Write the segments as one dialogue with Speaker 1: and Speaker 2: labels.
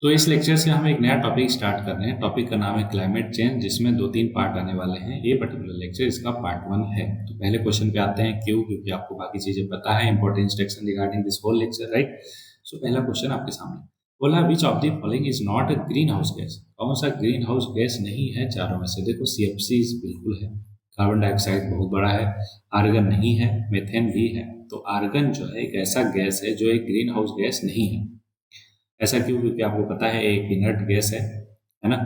Speaker 1: तो इस लेक्चर से हम एक नया टॉपिक स्टार्ट कर रहे हैं। टॉपिक का नाम है क्लाइमेट चेंज, जिसमें 2-3 पार्ट आने वाले हैं। ये पर्टिकुलर लेक्चर इसका पार्ट 1 है। तो पहले क्वेश्चन पे आते हैं, क्यों? क्योंकि आपको बाकी चीजें पता है, important instruction regarding this whole lecture, right? So पहला क्वेश्चन आपके सामने बोला, which of the following is not a green house gas? कौन सा ग्रीन हाउस गैस नहीं है चारों में से? देखो, CFC बिल्कुल है, कार्बन डाइऑक्साइड बहुत बड़ा है, आर्गन नहीं है, मेथेन भी है। तो आर्गन जो है एक ऐसा गैस है जो एक ग्रीन हाउस गैस नहीं है। ऐसा क्यों? क्योंकि आपको पता है एक इनर्ट गैस है ना।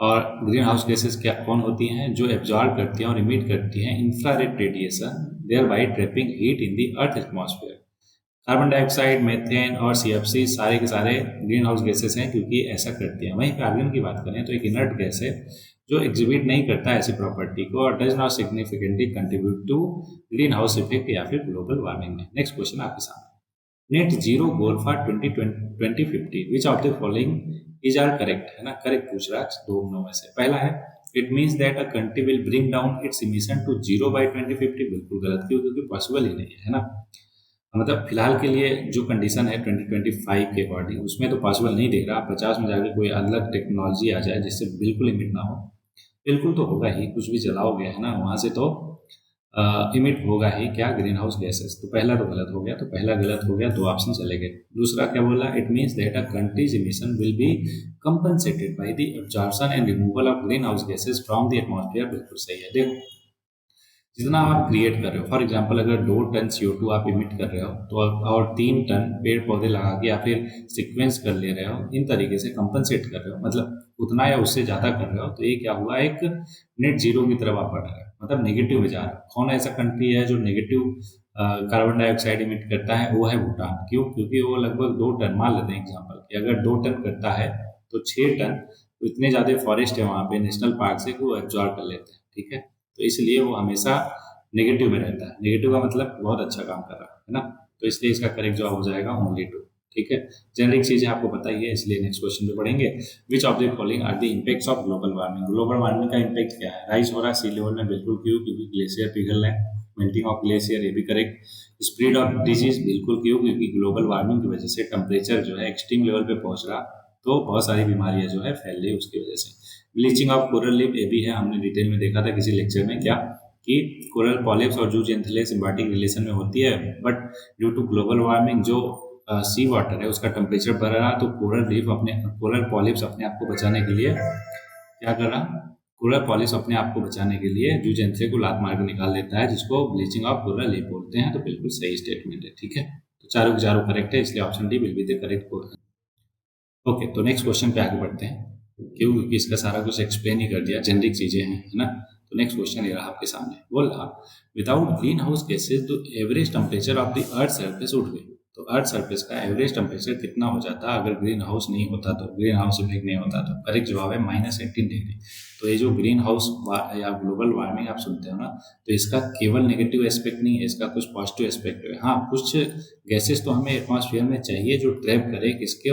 Speaker 1: और ग्रीन हाउस गैसेस क्या कौन होती हैं? जो एब्जॉर्ब करती हैं और इमिट करती हैं infrared radiation, thereby trapping heat in the earth atmosphere. Carbon dioxide, methane और CFC सारे के सारे ग्रीन हाउस गैसेस हैं, क्योंकि ऐसा करती हैं। वहीं पे आर्गन की बात करें तो एक इनर्ट गैस है जो एग्जिबिट नहीं करता ऐसी प्रॉपर्टी को और does not significantly contribute to green house effect या फिर ग्लोबल वार्मिंग में। नेक्स्ट क्वेश्चन आपके सामने, net zero goal for 2050 which of the following is are correct? है ना, करेक्ट पूछ रहा है दो में से। पहला है, it means that a country will bring down its emission to zero by 2050। बिल्कुल गलत, क्यों? क्योंकि पॉसिबल ही नहीं है ना। मतलब फिलहाल के लिए जो कंडीशन है 2025 के अकॉर्डिंग, उसमें तो पॉसिबल नहीं दिख रहा। 50 में जाके कोई अलग टेक्नोलॉजी आ जाए जिससे बिल्कुल इमिट ना हो, बिल्कुल तो होगा ही, कुछ भी जलाओगे है ना, वहां से तो इमिट होगा ही क्या? Green house gases. तो पहला तो गलत हो गया, तो पहला गलत हो गया, 2 ऑप्शन चले गए। दूसरा क्या बोला? It means that a countries emission will be compensated by the absorption and removal of green house gases from the atmosphere. बिल्कुल सही है। देखो, जितना आप क्रिएट कर रहे हो, फॉर एग्जांपल अगर 2 टन CO2 आप इमिट कर रहे हो तो और 3 टन पेड़ पौधे लगा के या फिर सिक्वेंस कर ले रहे हो, इन तरीके से कंपनसेट कर रहे हो, मतलब उतना या उससे ज़्यादा कर रहे हो, तो ये क्या हुआ? एक नेट जीरो की तरफ आप बढ़ रहे हो, मतलब नेगेटिव में जा रहे हो। कौन ऐसा कंट्री है जो नेगेटिव कार्बन डाइऑक्साइड इमिट करता है? वो है भूटान। क्यों? क्योंकि वो लगभग 2 टन, मान लेते हैं एग्जाम्पल कि अगर 2 टन करता है तो 6 टन, तो इतने ज़्यादा फॉरेस्ट है वहाँ पे, नेशनल पार्क से, कि वो एब्जॉर्ब कर लेते हैं। ठीक है, तो इसलिए वो हमेशा नेगेटिव में रहता है। नेगेटिव का मतलब बहुत अच्छा काम कर रहा है ना। तो इसलिए इसका करेक्ट जवाब हो जाएगा ओनली 2। ठीक है, जेनरिक चीजें आपको पता ही है, इसलिए नेक्स्ट क्वेश्चन पे पढ़ेंगे। Which of the following are the impacts of global warming? Global warming का इम्पैक्ट क्या है? राइज हो रहा है सी लेवल में, बिल्कुल। क्यों? क्योंकि ग्लेशियर पिघल रहे हैं, मेल्टिंग ऑफ ग्लेशियर, ये भी करेक्ट। स्प्रेड ऑफ डिजीज, बिल्कुल। क्यों? क्योंकि ग्लोबल वार्मिंग की वजह से टेम्परेचर जो है एक्सट्रीम लेवल पे पहुंच रहा, तो बहुत सारी बीमारियां जो है फैल रही उसकी वजह से। ब्लीचिंग ऑफ कोरल रीफ, ये भी है, हमने डिटेल में देखा था किसी लेक्चर में, क्या कि कोरल पॉलिप्स और जूट एंथेले सिम्बायोटिक रिलेशन में होती है, but due to global warming जो सी वाटर है उसका टेम्परेचर बढ़ रहा, तो कोरल पॉलिप्स अपने आप को बचाने के लिए क्या कर रहा? कोरल पॉलिप्स अपने आप को बचाने के लिए जूट एंथेले को लात मार के निकाल देता है, जिसको ब्लीचिंग ऑफ कोरल रीफ बोलते हैं। तो बिल्कुल सही स्टेटमेंट है। ठीक है, तो चारों के चारों करेक्ट है, इसलिए option D will be the correct. Okay, तो नेक्स्ट क्वेश्चन पे आगे बढ़ते हैं। क्यों? क्योंकि इसका सारा कुछ एक्सप्लेन ही कर दिया, जेनरिक चीजें हैं, है ना। तो नेक्स्ट क्वेश्चन ये रहा आपके सामने, बोल रहा, without green house gases the average temperature of the earth surface would be. तो अर्थ सरफेस का एवरेज टेम्परेचर कितना हो जाता अगर ग्रीन हाउस नहीं होता? तो ग्रीन हाउस इफेक्ट नहीं होता तो करेक्ट जवाब है -18 डिग्री। तो ये जो ग्रीन हाउस या ग्लोबल वार्मिंग आप सुनते हो ना, तो इसका केवल नेगेटिव एस्पेक्ट नहीं है, इसका कुछ पॉजिटिव एस्पेक्ट है। हाँ, कुछ गैसेस तो हमें एटमॉस्फेयर में चाहिए जो ट्रैप करे किसके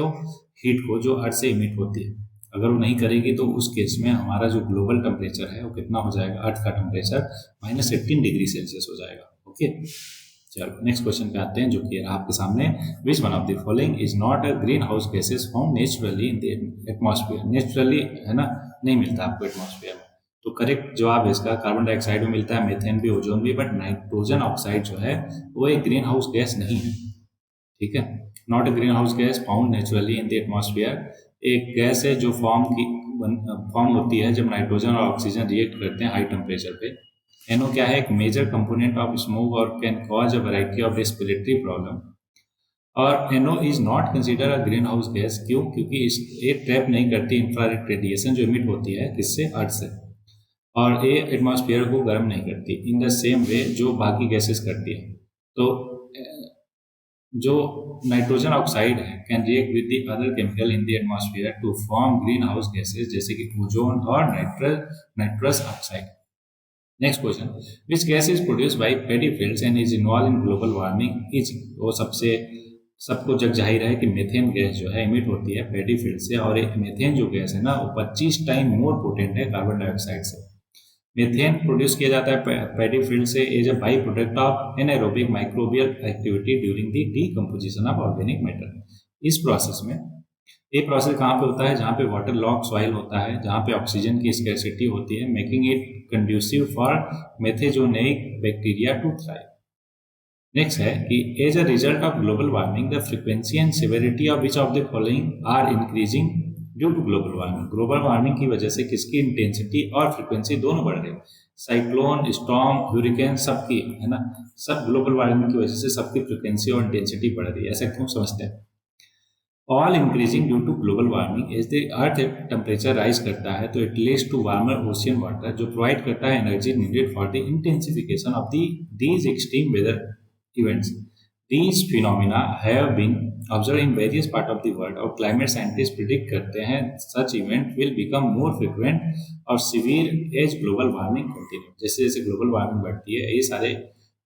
Speaker 1: हीट को, जो अर्थ से इमिट होती है। अगर वो नहीं करेगी तो उस केस में हमारा जो ग्लोबल टेम्परेचर है वो कितना हो जाएगा? अर्थ का टेम्परेचर -18 डिग्री सेल्सियस हो जाएगा। ओके, चलो नेक्स्ट क्वेश्चन पे आते हैं, जो कि आपके सामने, which one of the following is not a green house gases found naturally in the atmosphere? Naturally है ना, नहीं मिलता आपको एटमॉस्फेयर में। तो करेक्ट जवाब है इसका, कार्बन डाइऑक्साइड में मिलता है, मेथेन भी, ओजोन भी, बट नाइट्रोजन ऑक्साइड जो है वो एक ग्रीन हाउस गैस नहीं है। ठीक है, not a green house gas found naturally in the atmosphere. एक गैस है जो फॉर्म होती है जब नाइट्रोजन और ऑक्सीजन रिएक्ट करते हैं हाई टेम्परेचर पे। एनओ क्या है? एक मेजर कंपोनेंट ऑफ स्मोक और can cause a variety of respiratory problem. और NO is not consider a green house gas. क्यों? क्योंकि ये ट्रैप नहीं करती इंफ्रारेड रेडिएशन जो इमिट होती है किससे? अर्थ से, और ये एटमॉस्फेयर को गर्म नहीं करती इन द सेम वे जो बाकी गैसेस करती है। तो जो नाइट्रोजन ऑक्साइड है can react with the other chemical in the atmosphere to form green house gases, जैसे कि ओजोन और nitrous oxide. Next question, which gas is produce by paddy fields and is involve in global warming? Is वो सबको जग जाहिर है कि methane gas जो है इमिट होती है पैडी फील्ड से, और एक मेथेन जो गैस है ना वो 25 टाइम मोर पोटेंट है कार्बन डाइऑक्साइड से। मेथेन प्रोड्यूस किया जाता है पैडी फील्ड से as a by product of anaerobic microbial activity during the decomposition of organic matter. इस प्रोसेस में ये प्रोसेस कहाँ पे होता है? जहाँ पे वाटर लॉक सॉइल होता है, जहाँ पे ऑक्सीजन की स्कैरसिटी होती है, making it conducive for methanogenic bacteria to thrive. Next है कि as a result of global warming the frequency and severity of which of the following are increasing due to global warming. Global warming की वजह से किसकी intensity और frequency दोनों बढ़ रही है? साइक्लोन, स्टॉर्म, ह्यूरिकेन, सबकी, है ना, सब ग्लोबल वार्मिंग की वजह से सबकी फ्रीक्वेंसी और इंटेंसिटी बढ़ रही है। ऐसा क्यों समझते हैं? All increasing due to global warming. As the earth temperature rise करता है तो it leads to warmer ocean water, जो प्रोवाइड करता है energy needed for the intensification of these extreme weather events. These phenomena have been observed in various parts of the world और climate scientists predict करते हैं such event will become more frequent और severe as global warming continue। जैसे जैसे global warming बढ़ती है ये सारे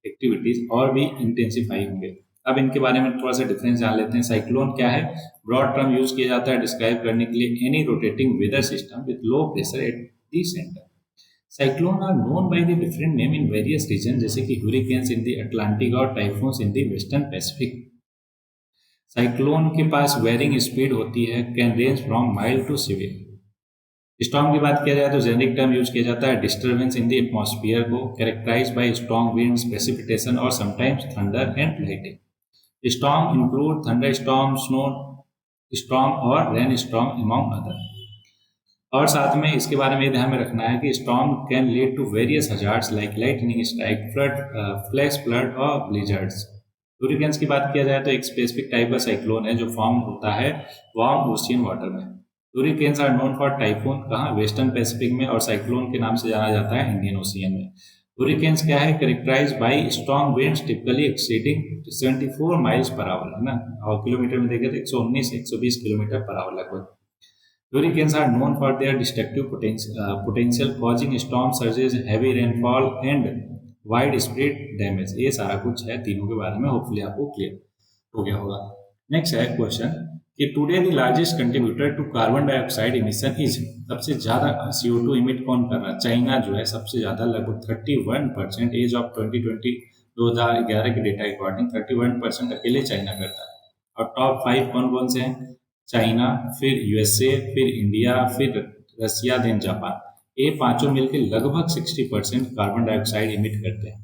Speaker 1: एक्टिविटीज और भी इंटेंसिफाई होंगे। अब इनके बारे में थोड़ा सा डिफरेंस जान लेते हैं। साइक्लोन क्या है? ब्रॉड टर्म यूज किया जाता है डिस्क्राइब करने के लिए any rotating weather system with low pressure at the centre. Cyclone are known by the different name in various region, जैसे कि ह्यूरिकेन्स इन द अटलांटिक और typhoons in the western Pacific. Cyclone के पास varying speed होती है, can range from mild to severe. Storm की बात किया जाए तो जेनेरिक टर्म यूज किया जाता है डिस्टर्बेंस इन द एटमॉस्फेयर को, characterize by strong winds, precipitation और sometimes thunder and lightning. Storm include thunder storm, snow storm और रेन स्टॉर्म अमॉन्ग अदर। और साथ में इसके बारे में ध्यान में रखना है कि storm can lead to various hazards like lightning strike, flood, flash flood और ब्लिजर्ड्स। ह्यूरिकेन्स की बात किया जाए तो एक स्पेसिफिक टाइप का साइक्लोन है जो फॉर्म होता है वार्म ओशियन वाटर में। ह्यूरिकेन्स आर नोन फॉर टाइफून, कहाँ? वेस्टर्न पैसिफिक में, और साइक्लोन के नाम से जाना जाता है इंडियन ओशियन में। ह्यूरिकेन्स क्या है? Characterize by strong winds typically exceeding 74 miles per hour, है ना, और किलोमीटर में देखें तो 119 120 किलोमीटर पर आवर लगभग। Hurricanes are known for their destructive potential, causing storm surges, heavy rainfall and widespread damage। ये सारा कुछ है तीनों के बारे में, होपफुली आपको क्लियर हो गया होगा। नेक्स्ट है क्वेश्चन कि today the largest contributor to carbon dioxide emission is. सबसे ज्यादा CO2 इमिट कौन कर रहा है? चाइना जो है सबसे ज्यादा, लगभग 31%। एज ऑफ 2020 2011 के डेटा अकॉर्डिंग 31% अकेले चाइना करता है। और टॉप 5 कौन कौन से हैं? चाइना, फिर USA, फिर इंडिया, फिर रसिया, देन जापान। ये पांचों मिलकर लगभग 60% कार्बन डाइऑक्साइड इमिट करते हैं।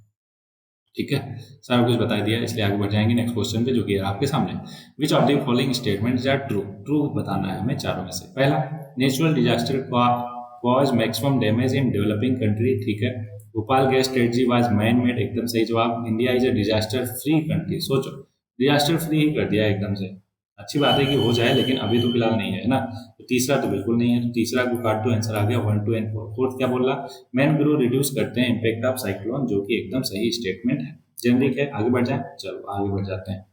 Speaker 1: ठीक है, सारा कुछ बता दिया, इसलिए आगे बढ़ जाएंगे नेक्स्ट क्वेश्चन पे जो कि है आपके सामने। Which of the following statements are true? True बताना है हमें चारों में से। पहला, natural disaster cause maximum damage in developing country. ठीक है। Bhopal gas tragedy was man made, एकदम सही जवाब। India is a disaster free country. सोचो, डिजास्टर फ्री ही कर दिया एकदम से। अच्छी बात है कि हो जाए, लेकिन अभी तो फिलहाल नहीं है ना। तो तीसरा तो बिल्कुल नहीं है, तो तीसरा को काट दो, आंसर आ गया 1, 2 एंड 4। फोर्थ क्या बोला? मैनग्रोव रिड्यूस करते हैं इम्पैक्ट ऑफ साइक्लोन, जो कि एकदम सही स्टेटमेंट है, जेनरिक है। आगे बढ़ जाए, चलो आगे बढ़ जाते हैं।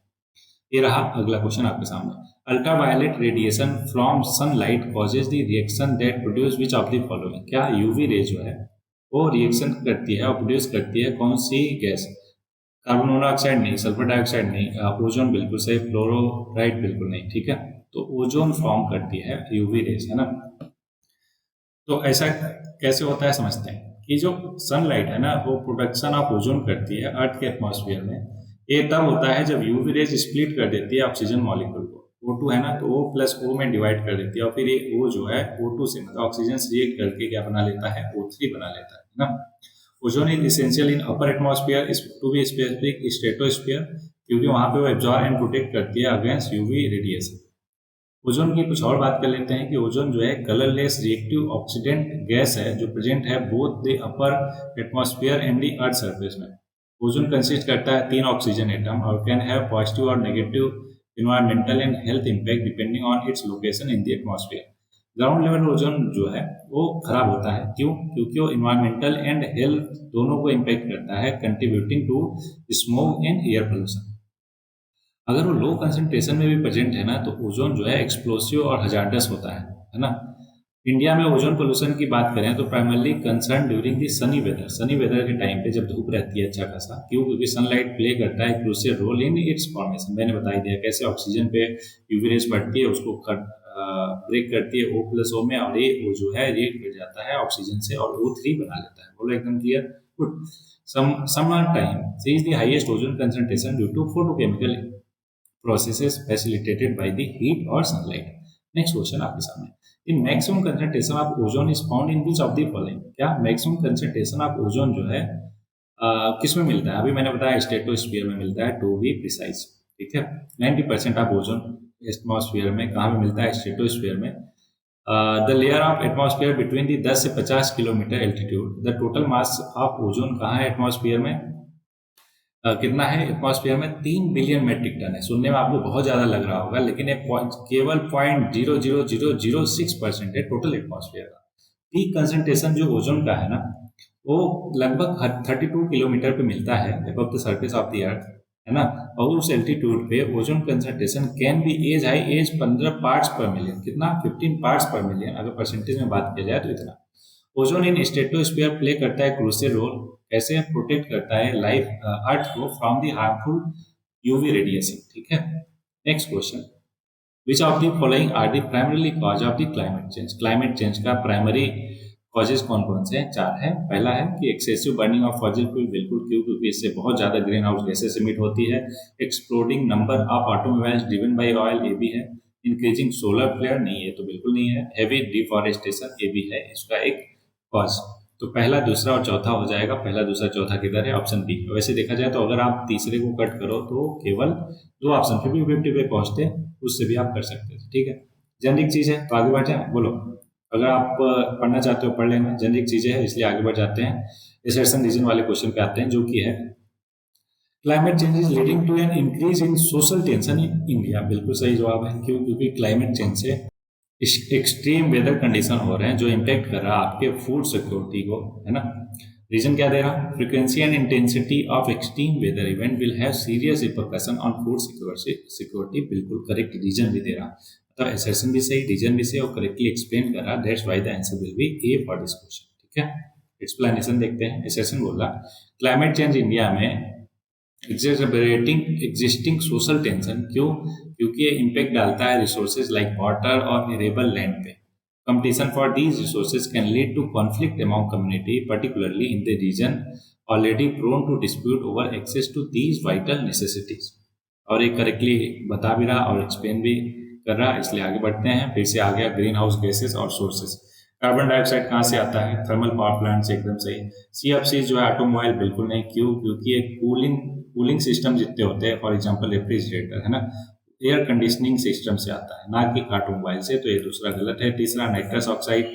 Speaker 1: ये रहा अगला क्वेश्चन आपके सामने। Ultraviolet radiation from sunlight causes the reaction that produce which of the following. क्या यूवी रे जो है वो रिएक्शन करती है और प्रोड्यूस करती है कौन सी गैस? कार्बन मोनोऑक्साइड नहीं, सल्फर डाइऑक्साइड नहीं, ओजोन बिल्कुल सही, फ्लोरोराइड बिल्कुल नहीं। ठीक है, तो ओजोन फॉर्म करती है यूवी रेज, है ना। तो ऐसा कैसे होता है समझते हैं कि जो सनलाइट है ना वो प्रोडक्शन ऑफ ओजोन करती है अर्थ के एटमॉस्फेयर में। ये तब होता है जब यूवी रेज स्प्लिट कर देती है ऑक्सीजन मॉलिक्यूल को। O2 है ना, तो O प्लस O में डिवाइड कर देती है और फिर ये O जो है O2 से मतलब ऑक्सीजन से रिएक्ट करके क्या बना लेता है? O3 बना लेता है ना। Ozone is essential in upper atmosphere to be specific stratosphere, क्योंकि वहां पे वो एब्जॉर्ब एंड प्रोटेक्ट करती है अगेंस्ट यूवी रेडिएशन। ओजोन की कुछ और बात कर लेते हैं कि ओजोन जो है कलरलेस रिएक्टिव ऑक्सीडेंट गैस है जो प्रेजेंट है both the upper atmosphere and the earth surface में। ओजोन कंसिस्ट करता है 3 ऑक्सीजन एटम और कैन हैव पॉजिटिव और negative environmental and health impact depending on its location in the atmosphere. Ground level ozone जो है वो खराब होता है, क्यों? क्योंकि वो इन्वायरमेंटल एंड हेल्थ दोनों को इम्पैक्ट करता है, contributing to smoke and air pollution. अगर वो लो कंसंट्रेशन में भी प्रेजेंट है ना तो ओजोन जो है एक्सप्लोसिव और हजार्डस होता है ना। इंडिया में ओजोन पोल्यूशन की बात करें तो primarily concern during the sunny weather. Sunny weather के टाइम पे जब धूप रहती है अच्छा खासा, क्यों? क्योंकि सनलाइट प्ले करता है crucial role in its formation. मैंने बता दिया कैसे ऑक्सीजन पे यूवी रेज बढ़ती है, उसको ब्रेक करती है O प्लस O में, और ये वो जो है रिएक्ट कर जाता है ऑक्सीजन से और O3 बना लेता है। बोलो एकदम clear? Good. Summer time sees the highest ozone concentration due to photochemical processes facilitated by the heat or sunlight। Next question आपके सामने, in maximum concentration of ozone is found in which of the following, क्या maximum concentration of ozone जो है किस में मिलता है? अभी मैंने बताया स्ट्रेटोस्फीयर में मिलता है, टू बी प्रिसाइज, ठीक है। 90% ऑफ ओजोन एटमॉस्फेयर में कहाँ में मिलता है? स्ट्रेटोस्फीयर में। The layer of atmosphere between the 10 से 50 kilometre altitude, the total mass of ozone कहाँ है एटमॉस्फेयर में? कितना है एटमॉस्फेयर में? 3 बिलियन मेट्रिक टन है। सुनने में आपको बहुत ज्यादा लग रहा होगा, लेकिन ये केवल 0.00006% है टोटल एटमॉस्फेयर का। पीक कंसंट्रेशन जो ओजोन का है ना, वो लगभग 32 किलोमीटर पे मिलता है above the surface of the earth, है ना। और उस एल्टीट्यूड पे ozone concentration can be as high as 15 parts per million. कितना? 15 पार्ट्स पर मिलियन। अगर परसेंटेज में बात किया जाए तो इतना। ओजोन इन स्ट्रेटोस्फीयर प्ले करता है क्रूशियल रोल। कैसे? प्रोटेक्ट करता है लाइफ अर्थ को from the harmful UV radiation, ठीक है। Next question, which of the following are the primary cause of the climate change? Climate change का प्राइमरी कॉजेज कौन कौन से हैं? 4 है। पहला है कि excessive burning of fossil fuel, बिल्कुल, क्यों? क्योंकि इससे बहुत ज्यादा ग्रीन हाउस गैसेस इमिट होती है। Exploding number of automobiles driven by oil, ये भी है। इंक्रीजिंग सोलर फ्लेयर, नहीं, ये तो बिल्कुल नहीं है। हेवी डिफॉरेस्टेशन, ये भी है इसका एक कॉज। तो पहला, दूसरा और चौथा हो जाएगा। पहला, दूसरा, चौथा किधर है? Option B. वैसे देखा जाए तो अगर आप तीसरे को कट करो तो केवल 2 ऑप्शन 50-50 पे पहुंचते, उससे भी आप कर सकते हैं, ठीक है। जेनरिक चीज है तो आगे बढ़ जाए, बोलो। अगर आप पढ़ना चाहते हो पढ़ लेना, जेनरिक चीजें है इसलिए आगे बढ़ जाते हैं। एसर्शन रीजन वाले क्वेश्चन पे आते हैं, जो कि है climate change is leading to an increase in social tension in India. बिल्कुल सही जवाब है। क्यों? क्योंकि क्लाइमेट चेंज से एक्सट्रीम वेदर कंडीशन हो रहे हैं जो इम्पेक्ट कर रहा है आपके फूड सिक्योरिटी को, है ना। रीजन क्या दे रहा? Frequency and intensity of extreme weather event will have serious repercussion on food security. बिल्कुल करेक्ट रीजन भी दे रहा, मतलब एसर्शन भी सही, रीजन भी सही और करेक्टली एक्सप्लेन कर रहा। That's why the answer will be A for this question, ठीक है। एक्सप्लेनेशन देखते हैं। एसर्शन बोल रहा क्लाइमेट चेंज इंडिया में एक्सेसरेटिंग एग्जिस्टिंग सोशल टेंशन। क्यों? क्योंकि ये इम्पैक्ट डालता है रिसोर्सेज लाइक वाटर और इरेबल लैंड पे। Competition for these resources can lead to conflict among community, particularly in the region already prone to dispute over access to these vital necessities. और ये correctly बता भी रहा और एक्सप्लेन भी कर रहा, इसलिए आगे बढ़ते हैं। फिर से आ गया ग्रीन हाउस गैसेस और सोर्सेज। कार्बन डाइऑक्साइड कहाँ से आता है? थर्मल पावर प्लांट से, एकदम सही। CFC जो है ऑटोमोबाइल, बिल्कुल नहीं। क्यों? क्योंकि ये कूलिंग सिस्टम जितने होते हैं, फॉर एग्जांपल रेफ्रिजरेटर, है ना, एयर कंडीशनिंग सिस्टम से आता है, ना कि ऑटोमोबाइल से। तो ये दूसरा गलत है। तीसरा, नाइट्रस ऑक्साइड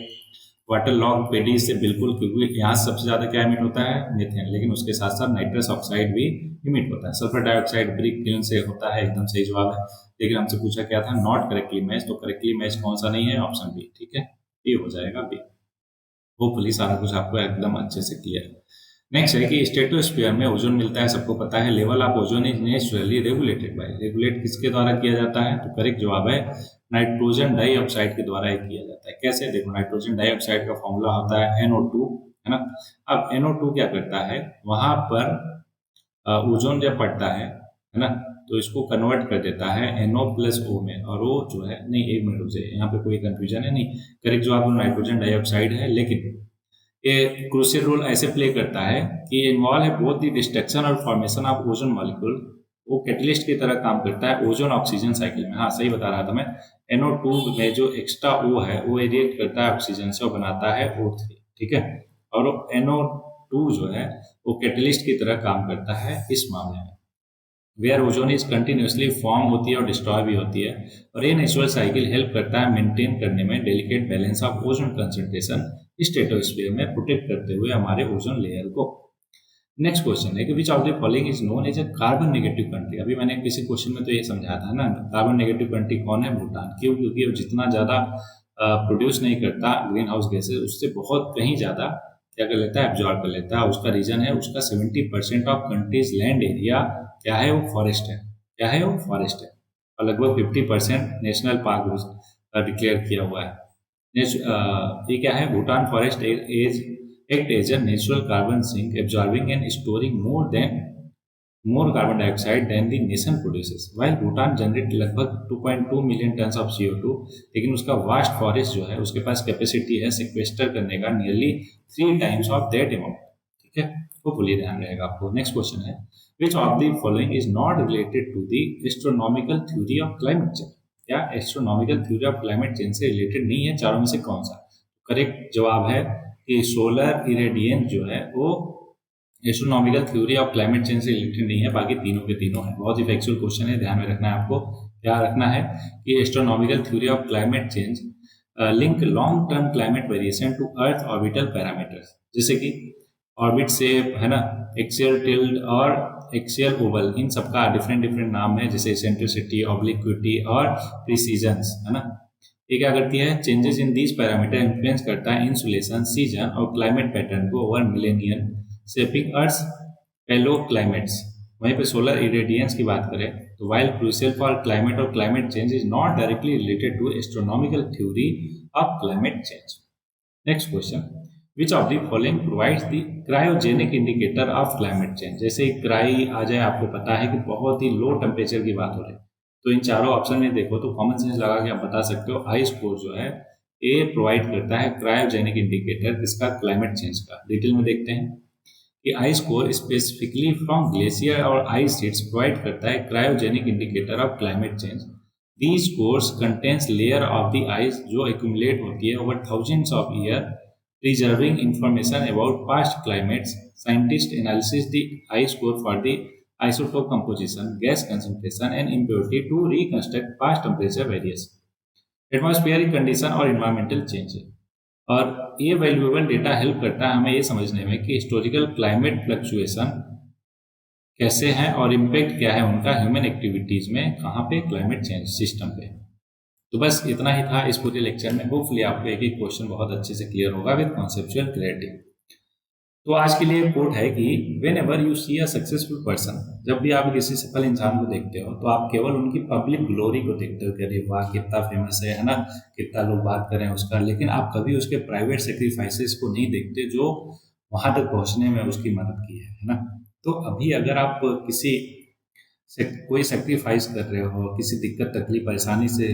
Speaker 1: वाटर लॉग पेडीज से, बिल्कुल, क्योंकि यहाँ सबसे ज्यादा क्या इमिट होता है? मीथेन, लेकिन उसके साथ साथ नाइट्रस ऑक्साइड भी इमिट होता है। सल्फर डाइऑक्साइड ब्रिक किल्न से होता है, एकदम सही जवाब है। लेकिन हमसे पूछा क्या था? नॉट करेक्टली मैच, तो करेक्टली मैच कौन सा नहीं है? ऑप्शन बी, ठीक है, ये हो जाएगा बी। होपफुली सारा कुछ आपको एकदम अच्छे से क्लियर है। नेक्स्ट है कि स्ट्रेटोस्फीयर में ओजोन मिलता है, सबको पता है। Level of ozone is naturally regulated by, regulate किसके द्वारा किया जाता है? तो करेक्ट जवाब है नाइट्रोजन डाइऑक्साइड के द्वारा ही किया जाता है। कैसे? देखो, नाइट्रोजन डाइऑक्साइड का फॉर्मूला होता है NO2, है ना। अब NO2 क्या करता है? वहां पर ओजोन जब पड़ता है ना, तो इसको कन्वर्ट कर देता है NO+O में, और वो जो है, नहीं, एक मिनट रुक जाइए, यहाँ पे कोई कंफ्यूजन है नहीं। करेक्ट जवाब नाइट्रोजन डाइऑक्साइड है। लेकिन ये क्रूशियल रोल ऐसे प्ले करता है कि इन्वॉल्व है बोथ द डिस्ट्रक्शन और फॉर्मेशन ऑफ ओजोन मॉलिक्यूल। वो कैटलिस्ट की तरह काम करता है ओजोन ऑक्सीजन साइकिल में। हाँ, सही बता रहा था मैं। NO2 में जो एक्स्ट्रा O है वो रिएक्ट करता है ऑक्सीजन से और बनाता है O3, ठीक है। और NO2 जो है वो कैटलिस्ट की तरह काम करता है इस मामले में। Where ozone is continuously form होती है और डिस्ट्रॉय भी होती है, और ये नेचुरल साइकिल हेल्प करता है मेंटेन करने में delicate balance of ozone concentration stratosphere में, प्रोटेक्ट करते हुए हमारे ओजोन लेयर को। नेक्स्ट क्वेश्चन है कि which of the following is known as a carbon negative country. अभी मैंने किसी क्वेश्चन में तो ये समझाया था ना, कार्बन नेगेटिव कंट्री कौन है? भूटान। क्यों? क्योंकि वो जितना ज्यादा प्रोड्यूस नहीं करता ग्रीन हाउस गैसेज, उससे बहुत कहीं ज्यादा क्या कर लेता है? एब्जॉर्ब कर लेता है। उसका रीजन है, उसका 70% ऑफ कंट्रीज लैंड एरिया क्या है? वो फॉरेस्ट है। क्या है? वो फॉरेस्ट है। और लगभग 50% नेशनल पार्क डिक्लेयर किया हुआ है। ये क्या है? Bhutan forests act as a natural carbon sink, absorbing and storing more carbon dioxide than the nation produces. While Bhutan generate लगभग 2.2 मिलियन टन ऑफ CO2, लेकिन उसका वास्ट फॉरेस्ट जो है उसके पास कैपेसिटी है सिक्वेस्टर करने का nearly 3 times of that amount, ठीक है। वो फुली ध्यान रहेगा आपको। नेक्स्ट क्वेश्चन है, which of the following is not related to the astronomical theory of climate change. क्या astronomical theory of climate change से रिलेटेड नहीं है? चारों में से कौन सा? करेक्ट जवाब है कि सोलर इरेडियंस जो है वो astronomical theory of climate change से रिलेटेड नहीं है, बाकी तीनों के तीनों है। बहुत ही फैक्चुअल क्वेश्चन है, ध्यान में रखना है आपको। क्या रखना है कि astronomical theory of climate change link long term climate variation to earth orbital parameters, जैसे कि ऑर्बिट शेप है ना, एक्सियल टिल्ट और एक्सियल ओवल, इन सबका डिफरेंट डिफरेंट नाम है, जैसे सेंट्रिसिटी, ऑब्लिक्विटी और प्रिसीजंस, है ना। ये क्या करती है? Changes in these parameter influence करता है इंसुलेशन, सीजन और क्लाइमेट पैटर्न को ओवर मिलेनियम, शेपिंग अर्थ पेलो क्लाइमेट्स। वहीं पे सोलर इरेडियंस की बात करें तो वाइल क्रूशियल फॉर क्लाइमेट और climate change is not directly related to astronomical theory of climate change. Next question, which of the following provides the cryogenic indicator of climate change? जैसे cry आ जाए, आपको पता है कि बहुत ही लो टेम्परेचर की बात हो रही है, तो इन चारों ऑप्शन में देखो तो कॉमन सेंस लगा के आप बता सकते हो आई स्कोर जो है ए प्रोवाइड करता है क्रायोजेनिक इंडिकेटर किसका? क्लाइमेट चेंज का। डिटेल में देखते हैं कि I score specifically from glacier और आइस शीट्स प्रोवाइड करता है cryogenic indicator of climate change. These scores contains layer of the ice जो एक्यूमुलेट होती है over thousands of year, preserving information about past climates. Scientists analyze the ice core for the isotope composition, gas concentration, and impurity to reconstruct past temperature variation, atmospheric condition और environmental change। और ये valuable data help करता है हमें ये समझने में कि हिस्टोरिकल क्लाइमेट फ्लक्चुएशन कैसे हैं और इम्पैक्ट क्या है उनका ह्यूमन एक्टिविटीज में, कहाँ पे? क्लाइमेट चेंज सिस्टम पे। तो बस इतना ही था इस पूरे लेक्चर में। होपफुली आपको एक एक क्वेश्चन बहुत अच्छे से क्लियर होगा विद कॉन्सेप्चुअल क्लैरिटी। तो आज के लिए कोट है कि whenever you see a successful person, जब भी आप किसी सफल इंसान को देखते हो तो आप केवल उनकी पब्लिक ग्लोरी को देखते हो कि अरे वाह कितना फेमस है ना, कितना लोग बात कर रहे हैं उसका, लेकिन आप कभी उसके प्राइवेट सेक्रीफाइसेस को नहीं देखते जो वहां तक पहुंचने में उसकी मदद की है ना। तो अभी अगर आप किसी से कोई सेक्रीफाइस कर रहे हो, किसी दिक्कत तकलीफ परेशानी से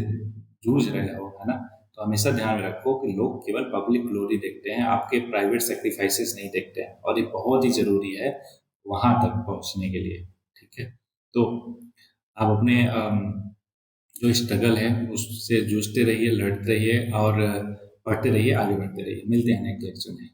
Speaker 1: जूझ रहे हो, है ना, तो हमेशा ध्यान में रखो कि लोग केवल पब्लिक ग्लोरी देखते हैं, आपके प्राइवेट सेक्रीफाइसेस नहीं देखते हैं, और ये बहुत ही जरूरी है वहां तक पहुंचने के लिए। ठीक है, तो आप अपने जो स्ट्रगल है उससे जूझते रहिए, लड़ते रहिए और पढ़ते रहिए, आगे बढ़ते रहिए। मिलते हैं नेक्स्ट लेक्चर में।